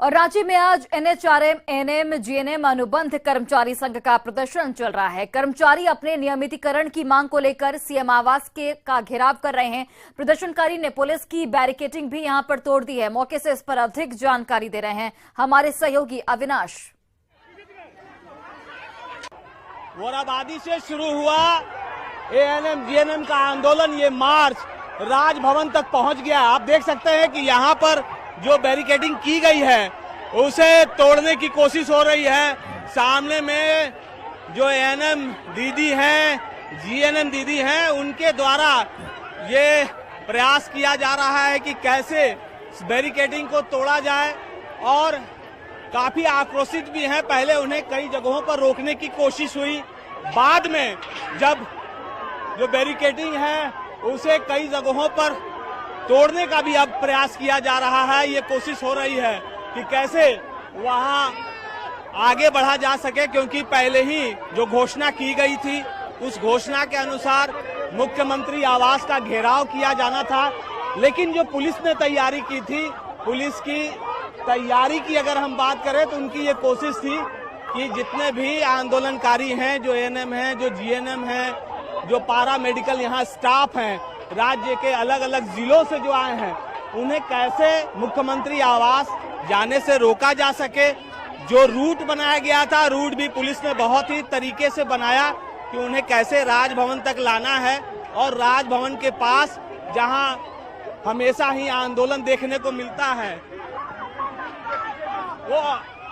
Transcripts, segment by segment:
और रांची में आज एनएचआरएम, एएनएम, जीएनएम अनुबंध कर्मचारी संघ का प्रदर्शन चल रहा है। कर्मचारी अपने नियमितीकरण की मांग को लेकर सीएम आवास का घेराव कर रहे हैं। प्रदर्शनकारी ने पुलिस की बैरिकेडिंग भी यहां पर तोड़ दी है। मौके से इस पर अधिक जानकारी दे रहे हैं हमारे सहयोगी अविनाश। मोराबादी से शुरू हुआ एएनएम जीएनएम का आंदोलन, ये मार्च राजभवन तक पहुंच गया। आप देख सकते हैं कि यहाँ पर जो बैरिकेडिंग की गई है उसे तोड़ने की कोशिश हो रही है। सामने में जो एएनएम दीदी हैं, जीएनएम दीदी हैं, उनके द्वारा ये प्रयास किया जा रहा है कि कैसे बैरिकेडिंग को तोड़ा जाए और काफी आक्रोशित भी हैं। पहले उन्हें कई जगहों पर रोकने की कोशिश हुई, बाद में जब जो बैरिकेडिंग है उसे कई जगहों पर तोड़ने का भी अब प्रयास किया जा रहा है। ये कोशिश हो रही है कि कैसे वहां आगे बढ़ा जा सके, क्योंकि पहले ही जो घोषणा की गई थी उस घोषणा के अनुसार मुख्यमंत्री आवास का घेराव किया जाना था। लेकिन जो पुलिस ने तैयारी की थी, पुलिस की तैयारी की अगर हम बात करें तो उनकी ये कोशिश थी कि जितने भी आंदोलनकारी हैं, जो एएनएम हैं, जो जीएनएम हैं, जो पारा मेडिकल यहाँ स्टाफ हैं, राज्य के अलग अलग जिलों से जो आए हैं, उन्हें कैसे मुख्यमंत्री आवास जाने से रोका जा सके। जो रूट बनाया गया था, रूट भी पुलिस ने बहुत ही तरीके से बनाया कि उन्हें कैसे राजभवन तक लाना है और राजभवन के पास जहां हमेशा ही आंदोलन देखने को मिलता है, वो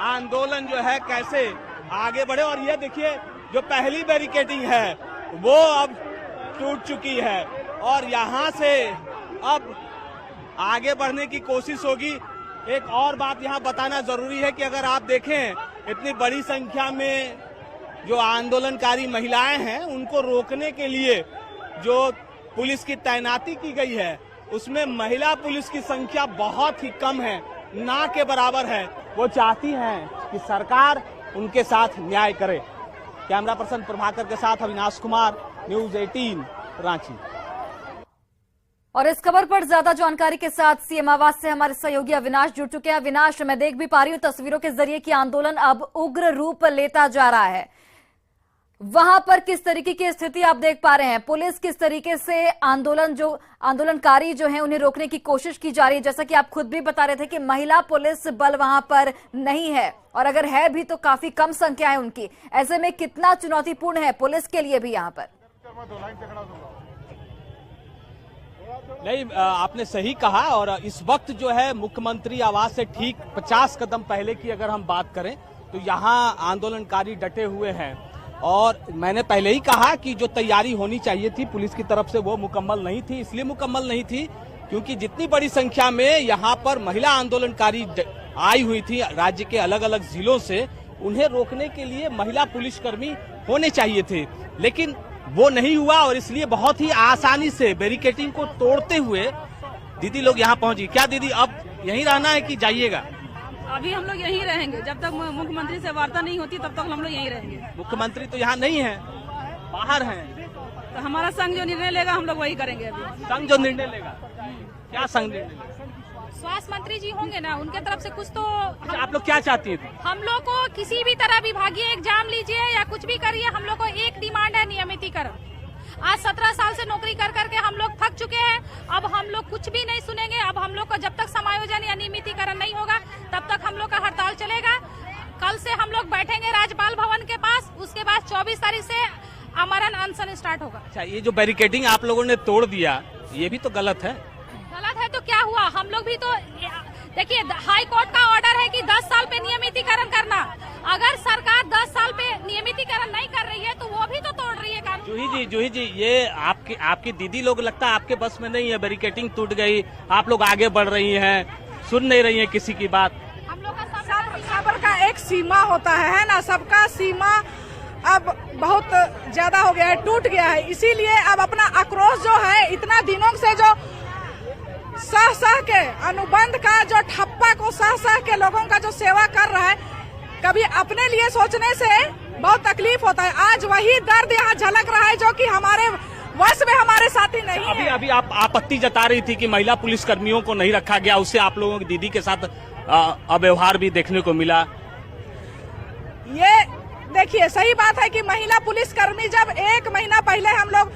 आंदोलन जो है कैसे आगे बढ़े। और ये देखिए, जो पहली बैरिकेडिंग है वो अब टूट चुकी है और यहाँ से अब आगे बढ़ने की कोशिश होगी। एक और बात यहाँ बताना जरूरी है कि अगर आप देखें, इतनी बड़ी संख्या में जो आंदोलनकारी महिलाएं हैं, उनको रोकने के लिए जो पुलिस की तैनाती की गई है, उसमें महिला पुलिस की संख्या बहुत ही कम है, ना के बराबर है। वो चाहती हैं कि सरकार उनके साथ न्याय करे। कैमरा पर्सन प्रभाकर के साथ अविनाश कुमार, न्यूज़ 18 रांची। और इस खबर पर ज्यादा जानकारी के साथ सीएम आवास से हमारे सहयोगी अविनाश जुड़ चुके हैं। अविनाश, मैं देख भी पा रही हूं तस्वीरों के जरिए कि आंदोलन अब उग्र रूप लेता जा रहा है। वहां पर किस तरीके की स्थिति आप देख पा रहे हैं? पुलिस किस तरीके से आंदोलनकारी जो हैं उन्हें रोकने की कोशिश की जा रही है? जैसा कि आप खुद भी बता रहे थे कि महिला पुलिस बल वहां पर नहीं है, और अगर है भी तो काफी कम संख्या है उनकी। ऐसे में कितना चुनौतीपूर्ण है पुलिस के लिए भी यहाँ पर? नहीं, आपने सही कहा। और इस वक्त जो है मुख्यमंत्री आवास से ठीक 50 कदम पहले की अगर हम बात करें तो यहाँ आंदोलनकारी डटे हुए हैं। और मैंने पहले ही कहा कि जो तैयारी होनी चाहिए थी पुलिस की तरफ से वो मुकम्मल नहीं थी। इसलिए मुकम्मल नहीं थी क्योंकि जितनी बड़ी संख्या में यहाँ पर महिला आंदोलनकारी आई हुई थी राज्य के अलग अलग जिलों से, उन्हें रोकने के लिए महिला पुलिसकर्मी होने चाहिए थे, लेकिन वो नहीं हुआ। और इसलिए बहुत ही आसानी से बैरिकेडिंग को तोड़ते हुए दीदी लोग यहाँ पहुंची। क्या दीदी, अब यहीं रहना है कि जाइएगा? अभी हम लोग यहीं रहेंगे, जब तक मुख्यमंत्री से वार्ता नहीं होती तब तक हम लोग यहीं रहेंगे। मुख्यमंत्री तो यहाँ नहीं है, बाहर हैं। तो हमारा संघ जो निर्णय लेगा हम लोग वही करेंगे। अभी संघ जो निर्णय लेगा, क्या संघ निर्णय लेगा? स्वास्थ्य मंत्री जी होंगे ना, उनके तरफ से कुछ तो आप लोग क्या चाहती हैं? हम लोग को किसी भी तरह विभागीय एग्जाम लीजिए या कुछ भी करिए, हम लोग को एक डिमांड है, नियमितीकरण। आज 17 साल से नौकरी कर करके हम लोग थक चुके हैं। अब हम लोग कुछ भी नहीं सुनेंगे। अब हम लोग को जब तक समायोजन या नियमितीकरण नहीं होगा तब तक हम लोग का हड़ताल चलेगा। कल से हम लोग बैठेंगे राज्यपाल भवन के पास, उसके बाद 24 तारीख से आमरण अनशन स्टार्ट होगा। अच्छा, ये जो बैरिकेडिंग आप लोगों ने तोड़ दिया, ये भी तो गलत है। गलत है तो क्या हुआ? हम लोग भी तो देखिए, हाई कोर्ट का ऑर्डर है कि 10 साल पे नियमितीकरण करना। अगर सरकार 10 साल पे नियमितीकरण नहीं कर रही है तो वो भी तो तोड़ रही है काम। जूही जी, ये आपकी दीदी लोग लगता है आपके बस में नहीं है। बैरिकेडिंग टूट गई, आप लोग आगे बढ़ रही हैं, सुन नहीं रही हैं किसी की बात। हम लोग का सबर का एक सीमा होता है ना, सबका सीमा अब बहुत ज्यादा हो गया है, टूट गया है। इसीलिए अब अपना आक्रोश जो है, इतना दिनों से जो सह के अनुबंध का जो ठप्पा को सह के लोगों का जो सेवा कर रहा है, कभी अपने लिए सोचने से बहुत तकलीफ होता है। आज वही दर्द यहाँ झलक रहा है जो कि हमारे वश में हमारे साथी नहीं है। अभी आप आपत्ति जता रही थी कि महिला पुलिस कर्मियों को नहीं रखा गया, उससे आप लोगों की दीदी के साथ अव्यवहार भी देखने को मिला। ये देखिए, सही बात है कि महिला पुलिसकर्मी जब 1 महीना पहले हम लोग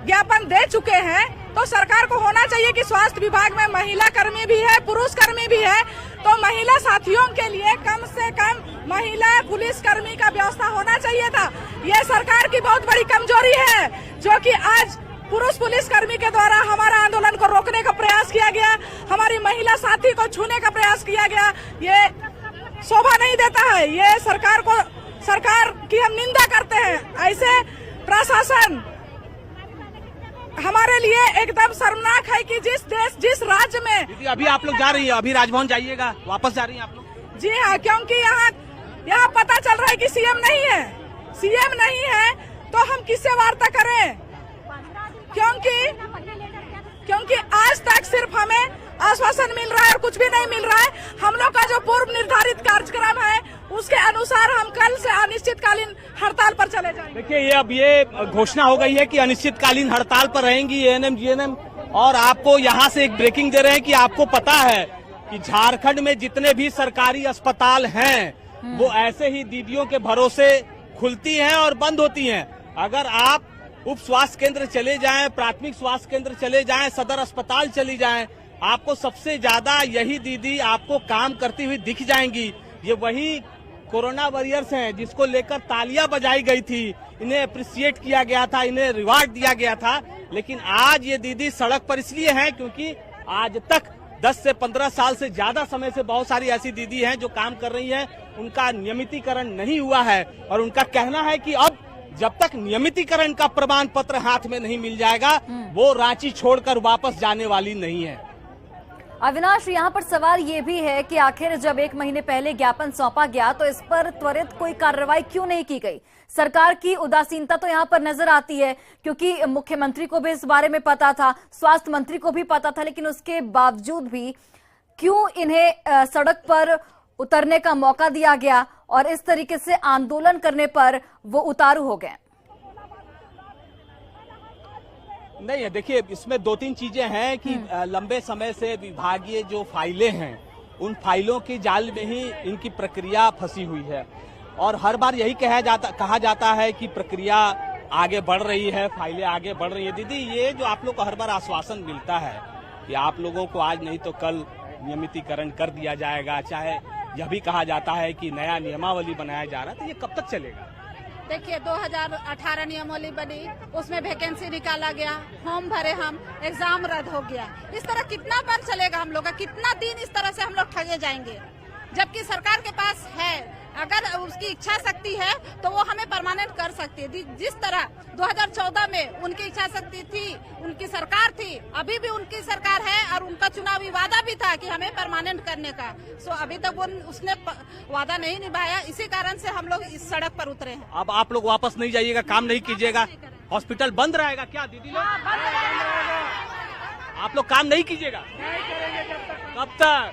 ज्ञापन दे चुके हैं, तो सरकार को होना चाहिए कि स्वास्थ्य विभाग में महिला कर्मी भी है, पुरुष कर्मी भी है, तो महिला साथियों के लिए कम से कम महिला पुलिसकर्मी का व्यवस्था होना चाहिए था। ये सरकार की बहुत बड़ी कमजोरी है, जो कि आज पुरुष पुलिसकर्मी के द्वारा हमारा आंदोलन को रोकने का प्रयास किया गया, हमारी महिला साथी को छूने का प्रयास किया गया। ये शोभा नहीं देता है। ये सरकार की हम निंदा करते हैं। ऐसे प्रशासन हमारे लिए एकदम शर्मनाक है कि जिस राज्य में दीदी अभी आप लोग जा रही है, अभी राजभवन जाइएगा, वापस जा रही हैं आप लोग? जी हाँ, क्योंकि यहाँ पता चल रहा है कि सीएम नहीं है। सीएम नहीं है तो हम किससे वार्ता करें? क्योंकि आज तक सिर्फ हमें आश्वासन मिल रहा है और कुछ भी नहीं मिल रहा है। हम लोग का जो पूर्व निर्धारित कार्यक्रम है, उसके अनुसार हम कल से अनिश्चितकालीन हड़ताल पर चले जाएंगे। देखिए, अब ये घोषणा हो गई है कि अनिश्चितकालीन हड़ताल पर रहेंगी एएनएम जीएनएम। और आपको यहाँ से एक ब्रेकिंग दे रहे हैं कि आपको पता है कि झारखंड में जितने भी सरकारी अस्पताल हैं, वो ऐसे ही दीदियों के भरोसे खुलती हैं और बंद होती हैं। अगर आप उप स्वास्थ्य केंद्र चले जाएं, प्राथमिक स्वास्थ्य केंद्र चले जाएं, सदर अस्पताल चली जाएं, आपको सबसे ज्यादा यही दीदी आपको काम करती हुई दिख जाएंगी। ये वही कोरोना वॉरियर्स हैं जिसको लेकर तालियां बजाई गई थी, इन्हें अप्रिशिएट किया गया था, इन्हें रिवार्ड दिया गया था। लेकिन आज ये दीदी सड़क पर इसलिए हैं क्योंकि आज तक 10 से 15 साल से ज्यादा समय से बहुत सारी ऐसी दीदी हैं जो काम कर रही हैं, उनका नियमितीकरण नहीं हुआ है। और उनका कहना है कि अब जब तक नियमितीकरण का प्रमाण पत्र हाथ में नहीं मिल जाएगा, वो रांची छोड़कर वापस जाने वाली नहीं है। अविनाश, यहाँ पर सवाल ये भी है कि आखिर जब 1 महीने पहले ज्ञापन सौंपा गया तो इस पर त्वरित कोई कार्रवाई क्यों नहीं की गई? सरकार की उदासीनता तो यहाँ पर नजर आती है, क्योंकि मुख्यमंत्री को भी इस बारे में पता था, स्वास्थ्य मंत्री को भी पता था, लेकिन उसके बावजूद भी क्यों इन्हें सड़क पर उतरने का मौका दिया गया और इस तरीके से आंदोलन करने पर वो उतारू हो गए? नहीं है, देखिए, इसमें 2-3 चीजें हैं कि लंबे समय से विभागीय जो फाइलें हैं, उन फाइलों के जाल में ही इनकी प्रक्रिया फंसी हुई है। और हर बार यही कहा जाता है कि प्रक्रिया आगे बढ़ रही है, फाइलें आगे बढ़ रही है। दीदी, ये जो आप लोग को हर बार आश्वासन मिलता है कि आप लोगों को आज नहीं तो कल नियमितीकरण कर दिया जाएगा, चाहे यह भी कहा जाता है कि नया नियमावली बनाया जा रहा है, तो ये कब तक चलेगा? देखिए, 2018 नियमावली बनी, उसमें वैकेंसी निकाला गया, फॉर्म भरे, हम एग्जाम रद्द हो गया। इस तरह कितना बार चलेगा हम लोग का? कितना दिन इस तरह से हम लोग ठगे जाएंगे? जबकि सरकार के पास है, अगर उसकी इच्छा शक्ति है तो वो हमें परमानेंट कर सकती है। जिस तरह 2014 में उनकी इच्छा शक्ति थी, उनकी सरकार थी, अभी भी उनकी सरकार है और उनका चुनावी वादा भी था कि हमें परमानेंट करने का। सो अभी तक उसने वादा नहीं निभाया, इसी कारण से हम लोग इस सड़क पर उतरे हैं। अब आप लोग वापस नहीं जाइएगा, काम नहीं कीजिएगा, हॉस्पिटल बंद रहेगा क्या दीदी लोग? आप लोग काम नहीं कीजिएगा? कब तक?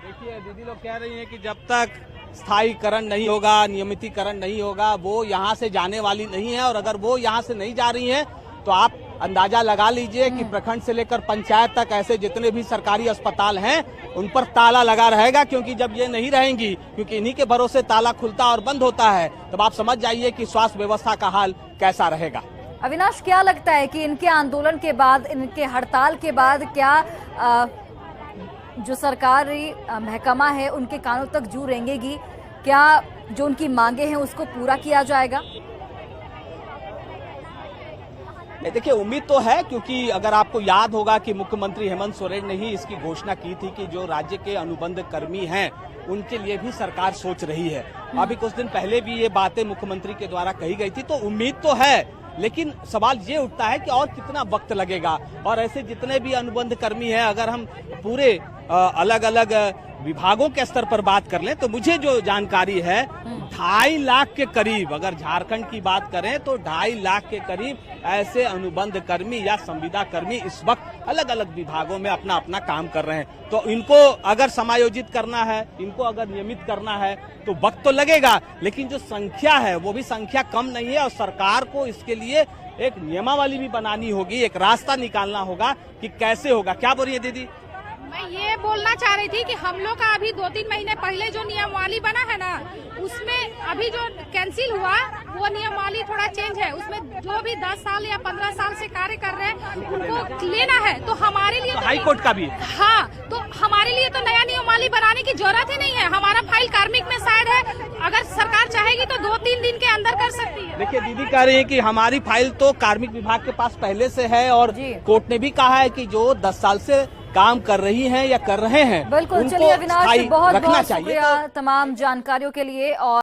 देखिए, दीदी लोग कह रही हैं कि जब तक स्थायीकरण नहीं होगा, नियमितीकरण नहीं होगा, वो यहाँ से जाने वाली नहीं है। और अगर वो यहाँ से नहीं जा रही हैं तो आप अंदाजा लगा लीजिए कि प्रखंड से लेकर पंचायत तक ऐसे जितने भी सरकारी अस्पताल हैं, उन पर ताला लगा रहेगा। क्योंकि जब ये नहीं रहेंगी, क्योंकि इन्हीं के भरोसे ताला खुलता और बंद होता है, तब आप समझ जाइए कि स्वास्थ्य व्यवस्था का हाल कैसा रहेगा। अविनाश, क्या लगता है कि इनके आंदोलन के बाद, इनके हड़ताल के बाद क्या जो सरकारी महकमा है उनके कानों तक जू रेंगेगी? क्या जो उनकी मांगे हैं उसको पूरा किया जाएगा? देखिए, उम्मीद तो है, क्योंकि अगर आपको याद होगा कि मुख्यमंत्री हेमंत सोरेन ने ही इसकी घोषणा की थी कि जो राज्य के अनुबंध कर्मी हैं उनके लिए भी सरकार सोच रही है। अभी कुछ दिन पहले भी ये बातें मुख्यमंत्री के द्वारा कही गई थी, तो उम्मीद तो है। लेकिन सवाल ये उठता है कि और कितना वक्त लगेगा। और ऐसे जितने भी अनुबंध कर्मी हैं, अगर हम पूरे अलग अलग विभागों के स्तर पर बात कर लें, तो मुझे जो जानकारी है 2.5 लाख के करीब, अगर झारखंड की बात करें तो 2.5 लाख के करीब ऐसे अनुबंध कर्मी या संविदा कर्मी इस वक्त अलग अलग विभागों में अपना अपना काम कर रहे हैं। तो इनको अगर समायोजित करना है, इनको अगर नियमित करना है तो वक्त तो लगेगा, लेकिन जो संख्या है वो भी संख्या कम नहीं है। और सरकार को इसके लिए एक नियमावली भी बनानी होगी, एक रास्ता निकालना होगा कि कैसे होगा। क्या बोल रही है दीदी? मैं ये बोलना चाह रही थी कि हम लोग का अभी 2-3 महीने पहले जो नियमावली बना है ना, उसमें अभी जो कैंसिल हुआ वो नियमावली थोड़ा चेंज है। उसमें जो भी 10 साल या 15 साल से कार्य कर रहे हैं उनको लेना है। तो हमारे लिए तो हाई कोर्ट का भी हाँ, तो हमारे लिए तो नया नियमावली बनाने की जरूरत ही नहीं है। हमारा फाइल कार्मिक में शायद है, अगर सरकार चाहेगी तो 2-3 दिन के अंदर कर सकती है। देखिए दीदी कह रही है कि हमारी फाइल तो कार्मिक विभाग के पास पहले से है और जी। कोर्ट ने भी कहा है कि जो 10 साल से काम कर रही हैं या कर रहे हैं बिल्कुल। उनको चलिए अविनाश, स्थायी बहुत रखना बहुत चाहिए। शुक्रिया तमाम जानकारियों के लिए। और